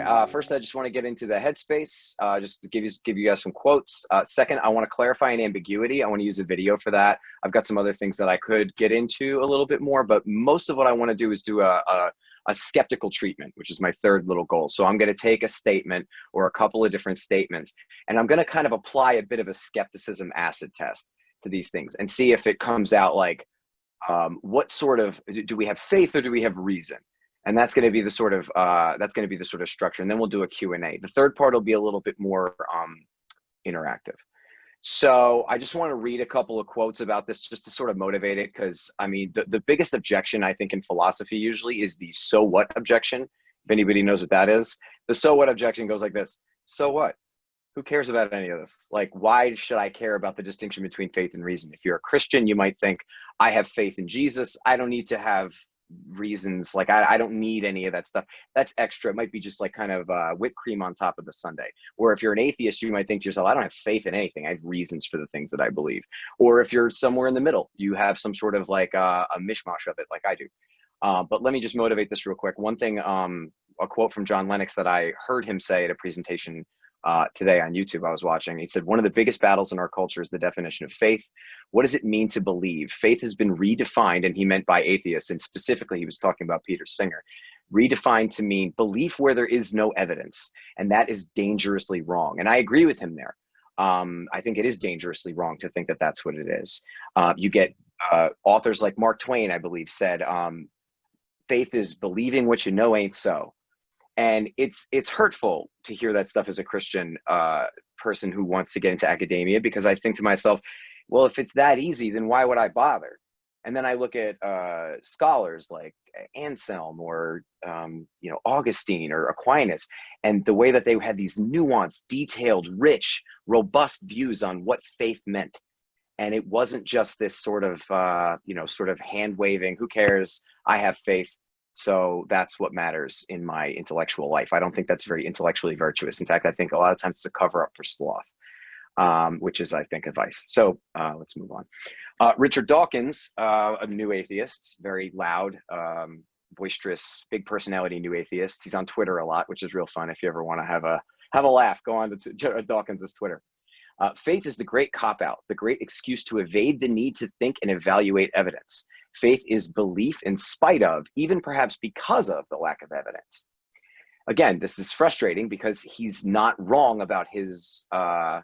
Okay, first I just want to get into the headspace, just to give you guys some quotes. Second, I want to clarify an ambiguity. I want to use a video for that. I've got some other things that I could get into a little bit more, but most of what I want to do is do a skeptical treatment, which is my third little goal. So I'm going to take a statement or a couple of different statements, and I'm going to kind of apply a bit of a skepticism acid test to these things and see if it comes out like, what sort of, do we have faith or do we have reason? And that's going to be the sort of structure. And then we'll do a Q&A. The third part will be a little bit more interactive. So I just want to read a couple of quotes about this just to sort of motivate it. Because I mean, the biggest objection I think in philosophy usually is the so what objection. If anybody knows what that is, the so what objection goes like this. So what? Who cares about any of this? Like, why should I care about the distinction between faith and reason? If you're a Christian, you might think, I have faith in Jesus. I don't need to have reasons. Like, I don't need any of that stuff. That's extra. It might be just like kind of whipped cream on top of the sundae. Or if you're an atheist, you might think to yourself, I don't have faith in anything. I have reasons for the things that I believe. Or if you're somewhere in the middle, you have some sort of like a mishmash of it like I do. But let me just motivate this real quick. One thing, a quote from John Lennox that I heard him say at a presentation today on YouTube I was watching. He said, one of the biggest battles in our culture is the definition of faith. What does it mean to believe? Faith has been redefined, and he meant by atheists, and specifically he was talking about Peter Singer, redefined to mean belief where there is no evidence, and that is dangerously wrong. And I agree with him there. I think it is dangerously wrong to think that that's what it is. You get authors like Mark Twain, I believe, said, faith is believing what you know ain't so. And it's hurtful to hear that stuff as a Christian person who wants to get into academia, because I think to myself, well, if it's that easy, then why would I bother? And then I look at scholars like Anselm or Augustine or Aquinas, and the way that they had these nuanced, detailed, rich, robust views on what faith meant. And it wasn't just this sort of hand waving, who cares? I have faith. So that's what matters in my intellectual life. I don't think that's very intellectually virtuous. In fact, I think a lot of times it's a cover up for sloth, which is, I think, a vice. So let's move on. Richard Dawkins, a new atheist, very loud, boisterous, big personality new atheist. He's on Twitter a lot, which is real fun. If you ever want to have a laugh, go on to Dawkins's Twitter. Faith is the great cop-out, the great excuse to evade the need to think and evaluate evidence. Faith is belief in spite of, even perhaps because of, the lack of evidence. Again, this is frustrating because he's not wrong about his the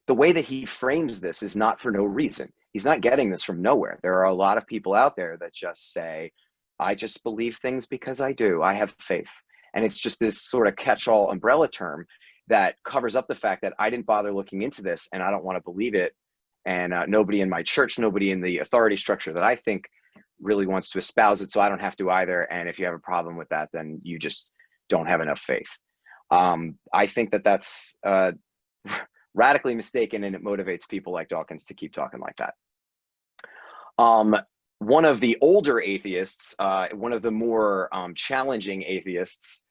way that he frames this is not for no reason. He's not getting this from nowhere. There are a lot of people out there that just say, I just believe things because I do. I have faith. And it's just this sort of catch-all umbrella term that covers up the fact that I didn't bother looking into this and I don't want to believe it. And nobody in my church, nobody in the authority structure that I think really wants to espouse it, so I don't have to either. And if you have a problem with that, then you just don't have enough faith. I think that that's radically mistaken, and it motivates people like Dawkins to keep talking like that. One of the older atheists, one of the more challenging atheists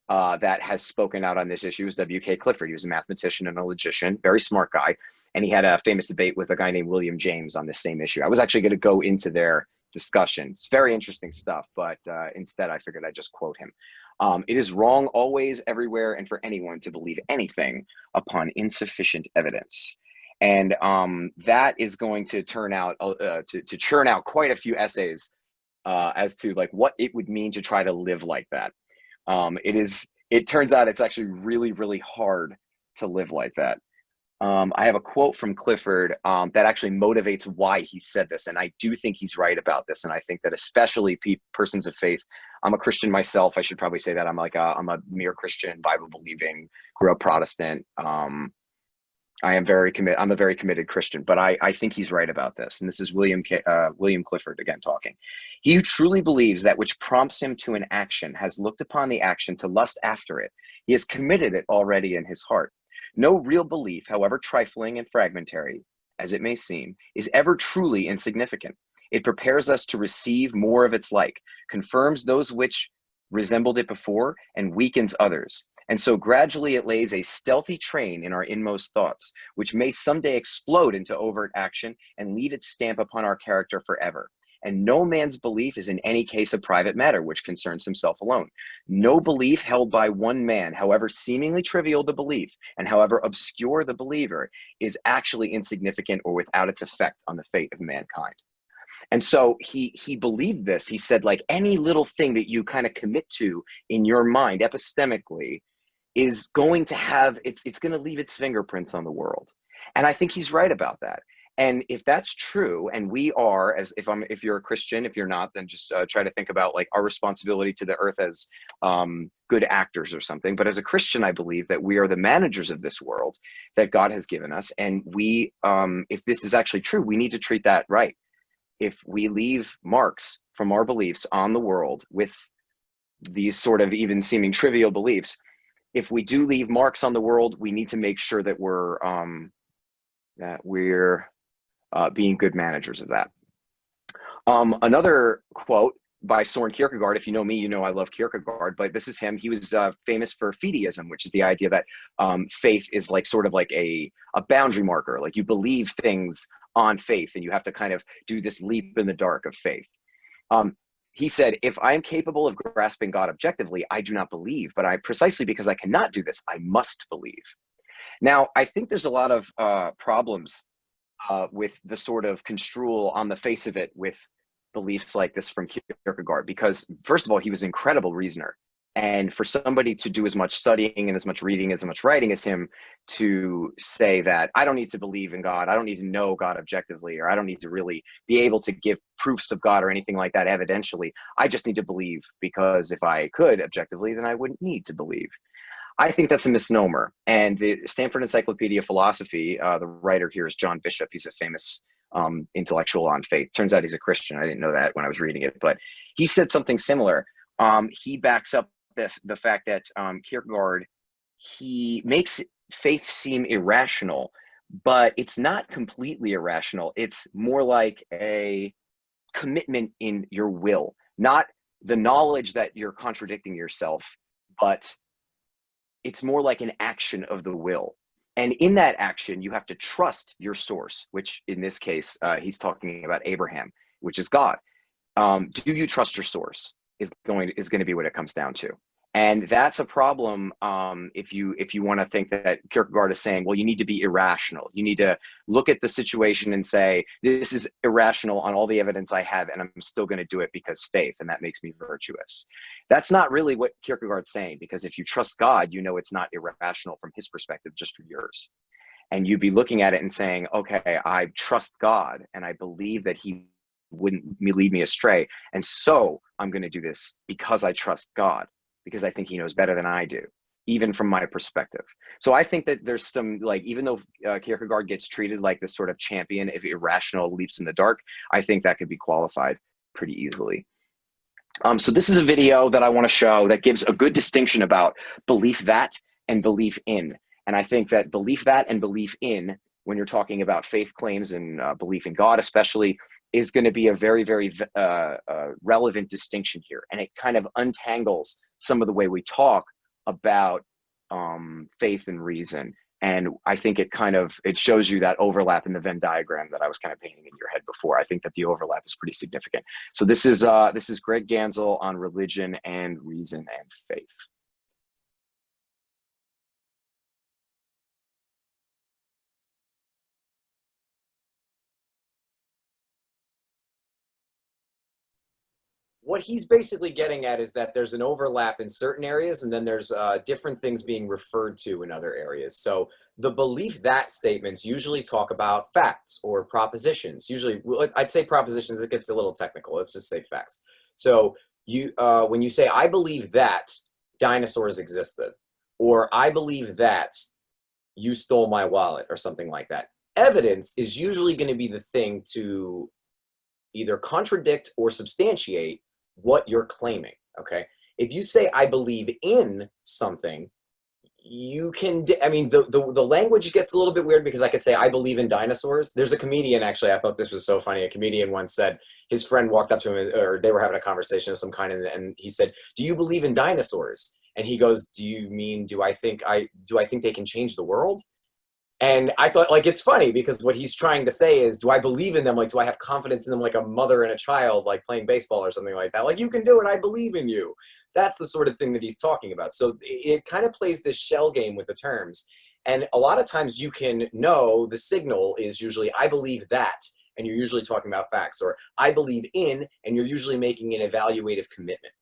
that has spoken out on this issue is W.K. Clifford. He was a mathematician and a logician, very smart guy. And he had a famous debate with a guy named William James on this same issue. I was actually going to go into their discussion. It's very interesting stuff, but instead I figured I'd just quote him. It is wrong always, everywhere, and for anyone to believe anything upon insufficient evidence. And that is going to turn out to churn out quite a few essays as to like what it would mean to try to live like that. It turns out it's actually really, really hard to live like that. I have a quote from Clifford that actually motivates why he said this, and I do think he's right about this. And I think that especially persons of faith. I'm a Christian myself. I should probably say that I'm a mere Christian, Bible believing, grew up Protestant. I'm a very committed Christian, but I think he's right about this. And this is William Clifford again talking. He who truly believes that which prompts him to an action has looked upon the action to lust after it. He has committed it already in his heart. No real belief, however trifling and fragmentary as it may seem, is ever truly insignificant. It prepares us to receive more of its like, confirms those which resembled it before, and weakens others. And so gradually it lays a stealthy train in our inmost thoughts, which may someday explode into overt action and leave its stamp upon our character forever. And no man's belief is in any case a private matter which concerns himself alone. No belief held by one man, however seemingly trivial the belief, and however obscure the believer, is actually insignificant or without its effect on the fate of mankind. And so he believed this. He said, like, any little thing that you kind of commit to in your mind epistemically is going to have, it's going to leave its fingerprints on the world. And I think he's right about that. And if that's true, and we are, as if you're a Christian, if you're not, then just try to think about like our responsibility to the earth as good actors or something. But as a Christian, I believe that we are the managers of this world that God has given us. And we, if this is actually true, we need to treat that right. If we leave marks from our beliefs on the world with these sort of even seeming trivial beliefs, if we do leave marks on the world, we need to make sure that we're being good managers of that. Another quote by Soren Kierkegaard. If you know me, you know I love Kierkegaard, but this is him. He was famous for fideism, which is the idea that faith is like sort of like a boundary marker. Like you believe things on faith and you have to kind of do this leap in the dark of faith. He said, if I am capable of grasping God objectively, I do not believe, but precisely because I cannot do this, I must believe. Now, I think there's a lot of problems with the sort of construal on the face of it with beliefs like this from Kierkegaard, because first of all, he was an incredible reasoner. And for somebody to do as much studying and as much reading, as much writing as him, to say that I don't need to believe in God, I don't need to know God objectively, or I don't need to really be able to give proofs of God or anything like that evidentially, I just need to believe, because if I could objectively, then I wouldn't need to believe. I think that's a misnomer. And the Stanford Encyclopedia of Philosophy, the writer here is John Bishop. He's a famous intellectual on faith. Turns out he's a Christian. I didn't know that when I was reading it, but he said something similar. He backs up the fact that Kierkegaard, he makes faith seem irrational, but it's not completely irrational. It's more like a commitment in your will, not the knowledge that you're contradicting yourself, but it's more like an action of the will. And in that action, you have to trust your source, which in this case, he's talking about Abraham, which is God. Do you trust your source is going to be what it comes down to. And that's a problem if you want to think that Kierkegaard is saying, well, you need to be irrational. You need to look at the situation and say, this is irrational on all the evidence I have, and I'm still going to do it because faith, and that makes me virtuous. That's not really what Kierkegaard's saying, because if you trust God, you know it's not irrational from his perspective, just for yours. And you'd be looking at it and saying, okay, I trust God, and I believe that he wouldn't lead me astray. And so I'm going to do this because I trust God, because I think he knows better than I do, even from my perspective. So I think that there's some, like, even though Kierkegaard gets treated like this sort of champion of irrational leaps in the dark, I think that could be qualified pretty easily. So this is a video that I want to show that gives a good distinction about belief that and belief in. And I think that belief that and belief in, when you're talking about faith claims and belief in God especially, is going to be a very, very relevant distinction here. And it kind of untangles some of the way we talk about faith and reason. And I think it shows you that overlap in the Venn diagram that I was kind of painting in your head before. I think that the overlap is pretty significant. So this is Greg Gansel on religion and reason and faith. What he's basically getting at is that there's an overlap in certain areas, and then there's different things being referred to in other areas. So the belief that statements usually talk about facts or propositions. Usually, I'd say propositions, it gets a little technical. Let's just say facts. So when you say, I believe that dinosaurs existed, or I believe that you stole my wallet, or something like that, evidence is usually going to be the thing to either contradict or substantiate what you're claiming, okay? If you say, I believe in something, you can, I mean, the language gets a little bit weird, because I could say, I believe in dinosaurs. There's a comedian, actually, I thought this was so funny. A comedian once said, his friend walked up to him, or they were having a conversation of some kind, and he said, do you believe in dinosaurs? And he goes, do you mean, do I think they can change the world? And I thought, like, it's funny because what he's trying to say is, do I believe in them? Like, do I have confidence in them like a mother and a child, like playing baseball or something like that? Like, you can do it. I believe in you. That's the sort of thing that he's talking about. So it kind of plays this shell game with the terms. And a lot of times you can know the signal is usually, I believe that, and you're usually talking about facts, or I believe in, and you're usually making an evaluative commitment.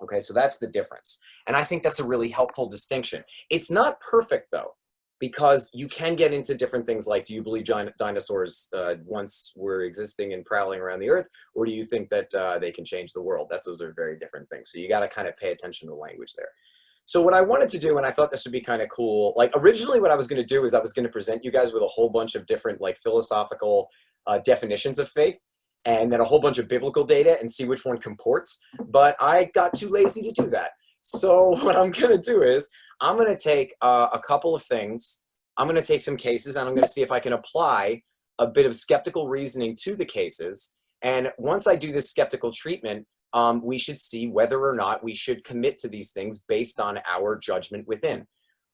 Okay, so that's the difference. And I think that's a really helpful distinction. It's not perfect, though, because you can get into different things like, do you believe dinosaurs once were existing and prowling around the earth, or do you think that they can change the world? Those are very different things. So you got to kind of pay attention to the language there. So what I wanted to do, and I thought this would be kind of cool, like originally what I was going to do is I was going to present you guys with a whole bunch of different like philosophical definitions of faith, and then a whole bunch of biblical data and see which one comports. But I got too lazy to do that. So what I'm going to do is I'm going to take a couple of things. I'm going to take some cases, and I'm going to see if I can apply a bit of skeptical reasoning to the cases. And once I do this skeptical treatment, we should see whether or not we should commit to these things based on our judgment within.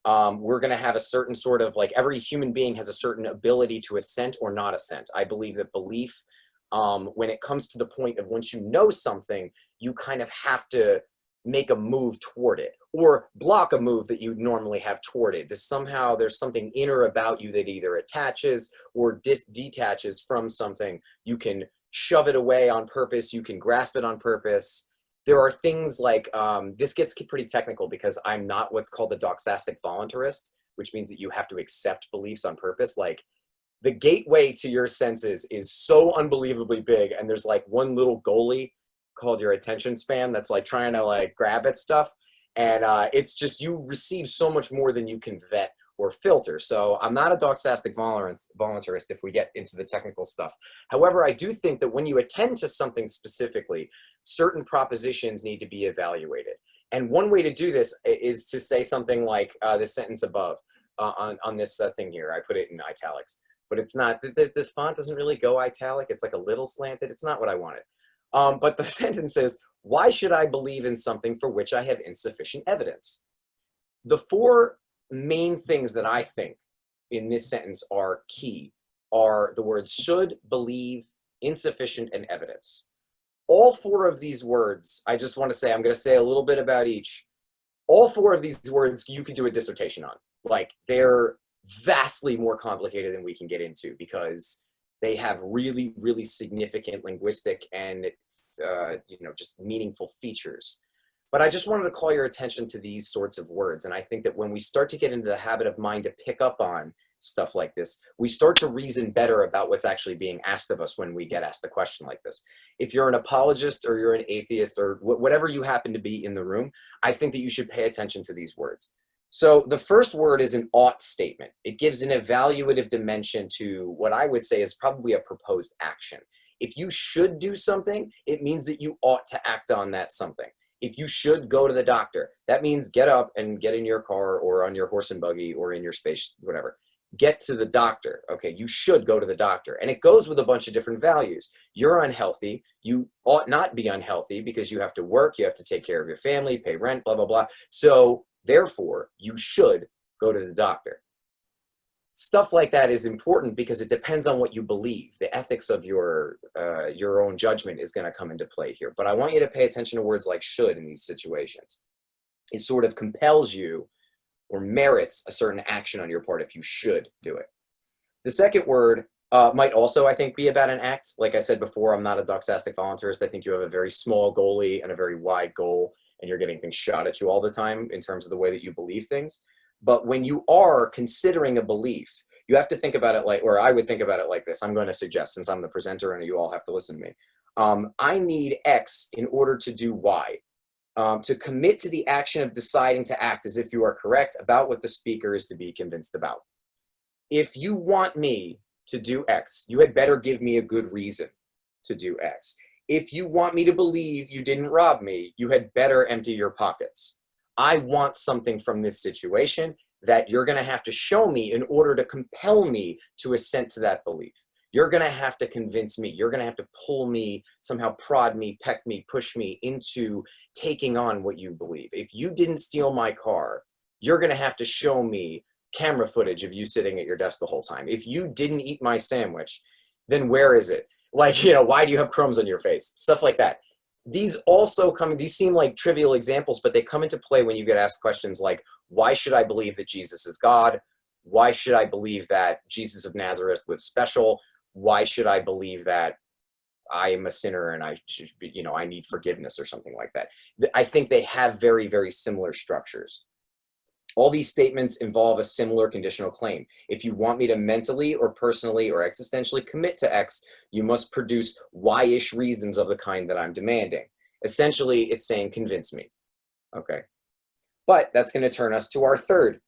We're going to have a certain sort of, like, every human being has a certain ability to assent or not assent. I believe that belief, when it comes to the point of once you know something, you kind of have to make a move toward it or block a move that you normally have toward it. Somehow there's something inner about you that either attaches or detaches from something. You can shove it away on purpose. You can grasp it on purpose. There are things like, this gets pretty technical because I'm not what's called the doxastic voluntarist, which means that you have to accept beliefs on purpose. Like, the gateway to your senses is so unbelievably big, and there's like one little goalie called your attention span that's like trying to like grab at stuff, and it's just, you receive so much more than you can vet or filter. So I'm not a doxastic voluntarist if we get into the technical stuff. However, I do think that when you attend to something specifically, certain propositions need to be evaluated. And one way to do this is to say something like this sentence above on this thing here. I put it in italics, but it's not, the font doesn't really go italic. It's like a little slanted. It's not what I wanted. But the sentence is, why should I believe in something for which I have insufficient evidence? The four main things that I think in this sentence are key are the words should, believe, insufficient, and evidence. All four of these words, I just want to say, I'm going to say a little bit about each. All four of these words you could do a dissertation on. Like, they're vastly more complicated than we can get into because they have really, really significant linguistic and just meaningful features. But I just wanted to call your attention to these sorts of words. And I think that when we start to get into the habit of mind to pick up on stuff like this, we start to reason better about what's actually being asked of us when we get asked a question like this. If you're an apologist or you're an atheist or whatever you happen to be in the room, I think that you should pay attention to these words. So the first word is an ought statement. It gives an evaluative dimension to what I would say is probably a proposed action. If you should do something, it means that you ought to act on that something. If you should go to the doctor, that means get up and get in your car or on your horse and buggy or in your space, whatever. Get to the doctor. Okay, you should go to the doctor. And it goes with a bunch of different values. You're unhealthy. You ought not be unhealthy because you have to work, you have to take care of your family, pay rent, blah, blah, blah. So therefore, you should go to the doctor. Stuff like that is important because it depends on what you believe. The ethics of your own judgment is going to come into play here. But I want you to pay attention to words like should in these situations. It sort of compels you or merits a certain action on your part if you should do it. The second word might also, I think, be about an act. Like I said before, I'm not a doxastic voluntarist. I think you have a very small goalie and a very wide goal, and you're getting things shot at you all the time in terms of the way that you believe things. But when you are considering a belief, you have to think about it like, or I would think about it like this. I'm going to suggest, since I'm the presenter and you all have to listen to me, I need X in order to do Y. To commit to the action of deciding to act as if you are correct about what the speaker is to be convinced about. If you want me to do X, you had better give me a good reason to do X. If you want me to believe you didn't rob me, you had better empty your pockets. I want something from this situation that you're going to have to show me in order to compel me to assent to that belief. You're going to have to convince me. You're going to have to pull me, somehow prod me, peck me, push me into taking on what you believe. If you didn't steal my car, you're going to have to show me camera footage of you sitting at your desk the whole time. If you didn't eat my sandwich, then where is it? Like, you know, why do you have crumbs on your face? Stuff like that. These seem like trivial examples, but they come into play when you get asked questions like, why should I believe that Jesus is God? Why should I believe that Jesus of Nazareth was special? Why should I believe that I am a sinner and I should be, you know, I need forgiveness or something like that? I think they have very, very similar structures. All these statements involve a similar conditional claim. If you want me to mentally or personally or existentially commit to X, you must produce Y-ish reasons of the kind that I'm demanding. Essentially, it's saying, convince me. Okay. But that's going to turn us to our third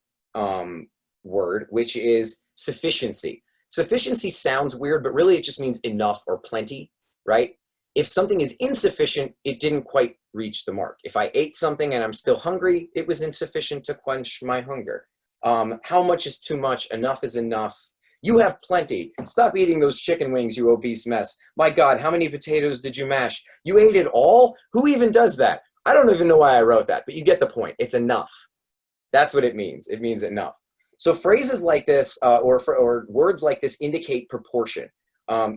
word, which is sufficiency. Sufficiency sounds weird, but really it just means enough or plenty, right? If something is insufficient, it didn't quite reach the mark. If I ate something and I'm still hungry, it was insufficient to quench my hunger. How much is too much? Enough is enough. You have plenty. Stop eating those chicken wings, you obese mess. My God, how many potatoes did you mash? You ate it all? Who even does that? I don't even know why I wrote that, but you get the point. It's enough. That's what it means. It means enough. So phrases like this or words like this indicate proportion.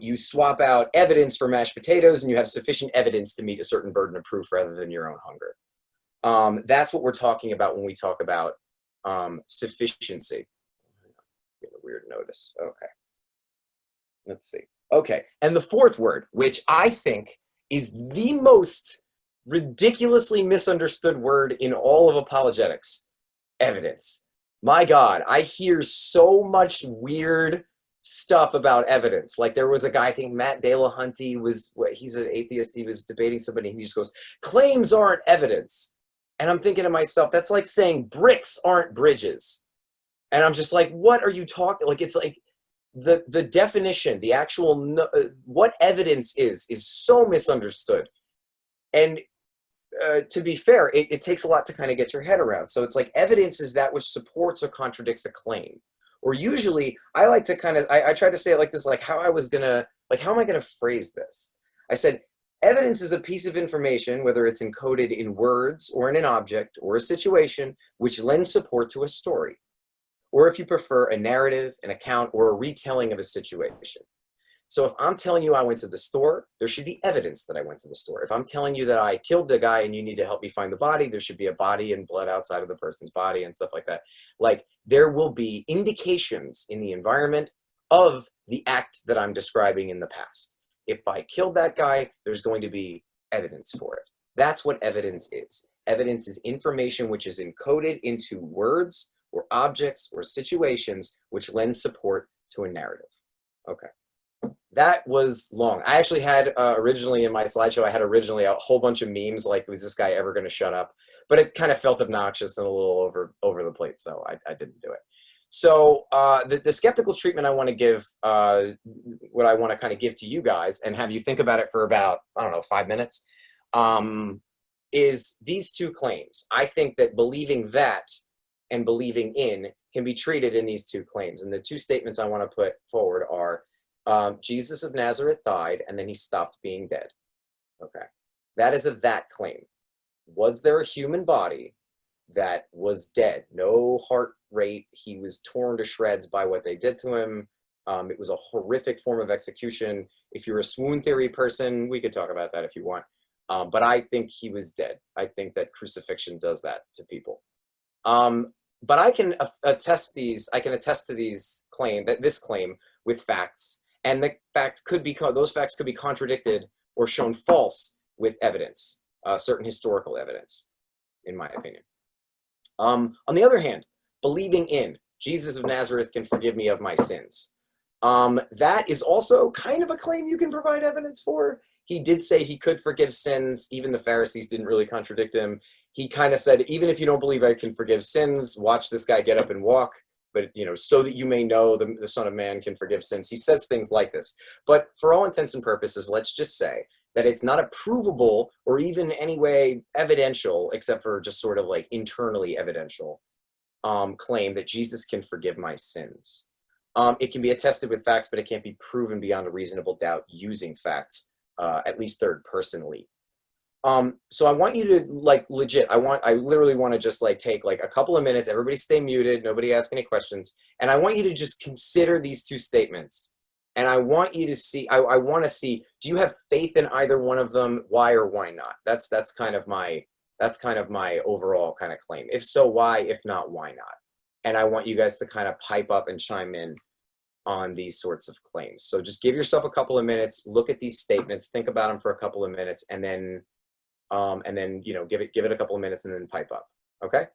You swap out evidence for mashed potatoes and you have sufficient evidence to meet a certain burden of proof rather than your own hunger. That's what we're talking about when we talk about sufficiency. Get a weird notice. Okay. Let's see. Okay. And the fourth word, which I think is the most ridiculously misunderstood word in all of apologetics, evidence. My God, I hear so much weird stuff about evidence. Like there was a guy, I think Matt Delahunty he's an atheist, he was debating somebody and he just goes, claims aren't evidence. And I'm thinking to myself, that's like saying bricks aren't bridges. And I'm just like, what are you talking? Like, it's like the definition, the actual, what evidence is so misunderstood. And to be fair, it takes a lot to kind of get your head around. So it's like evidence is that which supports or contradicts a claim. Or usually I like to kind of, I try to say it like this, like how am I gonna phrase this? I said, evidence is a piece of information, whether it's encoded in words or in an object or a situation, which lends support to a story. Or if you prefer, a narrative, an account, or a retelling of a situation. So if I'm telling you I went to the store, there should be evidence that I went to the store. If I'm telling you that I killed the guy and you need to help me find the body, there should be a body and blood outside of the person's body and stuff like that. Like there will be indications in the environment of the act that I'm describing in the past. If I killed that guy, there's going to be evidence for it. That's what evidence is. Evidence is information which is encoded into words or objects or situations which lend support to a narrative. Okay. That was long. I actually had originally in my slideshow, I had originally a whole bunch of memes like, was this guy ever going to shut up? But it kind of felt obnoxious and a little over the plate, so I didn't do it. So the skeptical treatment I want to give, what I want to kind of give to you guys and have you think about it for about, I don't know, 5 minutes, is these two claims. I think that believing that and believing in can be treated in these two claims. And the two statements I want to put forward are, Jesus of Nazareth died and then he stopped being dead. Okay. That is a that claim. Was there a human body that was dead? No heart rate. He was torn to shreds by what they did to him. It was a horrific form of execution. If you're a swoon theory person, we could talk about that if you want. But I think he was dead. I think that crucifixion does that to people. But I can attest to these this claim with facts. And the fact those facts could be contradicted or shown false with evidence, certain historical evidence, in my opinion. On the other hand, believing in Jesus of Nazareth can forgive me of my sins. That is also kind of a claim you can provide evidence for. He did say he could forgive sins. Even the Pharisees didn't really contradict him. He kind of said, even if you don't believe I can forgive sins, watch this guy get up and walk. But, you know, so that you may know the Son of Man can forgive sins. He says things like this. But for all intents and purposes, let's just say that it's not a provable or even any way evidential, except for just sort of like internally evidential claim that Jesus can forgive my sins. It can be attested with facts, but it can't be proven beyond a reasonable doubt using facts, at least third personally. So I want you to like legit, I literally want to just like take like a couple of minutes, everybody stay muted, nobody ask any questions. And I want you to just consider these two statements. And I want you to see, I want to see, do you have faith in either one of them? Why or why not? That's kind of my overall kind of claim. If so, why? If not, why not? And I want you guys to kind of pipe up and chime in on these sorts of claims. So just give yourself a couple of minutes, look at these statements, think about them for a couple of minutes, and then you know, give it a couple of minutes and then pipe up. Okay.